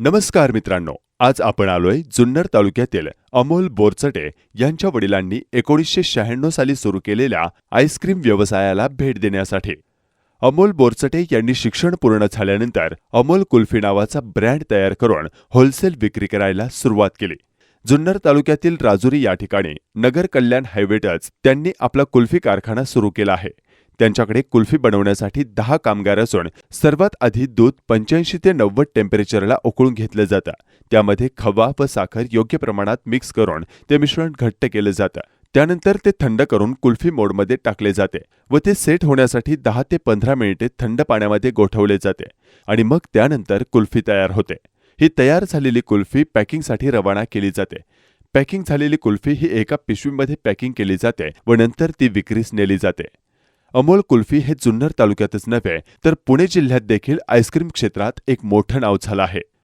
नमस्कार मित्रांनो, आज आपण आलोय जुन्नर तालुक्यातील अमोल बोरचटे यांच्या वडिलांनी 1996 साली सुरू केलेल्या आईस्क्रीम व्यवसायाला भेट देण्यासाठी। अमोल बोरचटे यांनी शिक्षण पूर्ण झाल्यानंतर अमोल कुल्फी नावाचा ब्रँड तयार करून होलसेल विक्री करायला सुरुवात केली। जुन्नर तालुक्यातील राजुरी या ठिकाणी नगर कल्याण हायवेटच त्यांनी आपला कुल्फी कारखाना सुरू केला आहे। त्यांच्याकडे कुल्फी बनवण्यासाठी 10 कामगार असून सर्वात आधी दूध 85 ते 90 टेम्परेचरला उकळून घेतलं जातं। त्यामध्ये खवा व साखर योग्य प्रमाणात मिक्स करून ते मिश्रण घट्ट केलं जातं। त्यानंतर ते थंड करून कुल्फी मोडमध्ये टाकले जाते व ते सेट होण्यासाठी 10 ते 15 मिनिटे थंड पाण्यामध्ये गोठवले जाते आणि मग त्यानंतर कुल्फी तयार होते। ही तयार झालेली कुल्फी पॅकिंगसाठी रवाना केली जाते। पॅकिंग झालेली कुल्फी ही एका पिशवीमध्ये पॅकिंग केली जाते व नंतर ती विक्रीस नेली जाते। अमोल कुल्फी हे जुन्नर तालुक्यातच नव्हे तर पुणे जिल्ह्यात देखील आईस्क्रीम क्षेत्रात एक मोठं नाव झालं आहे।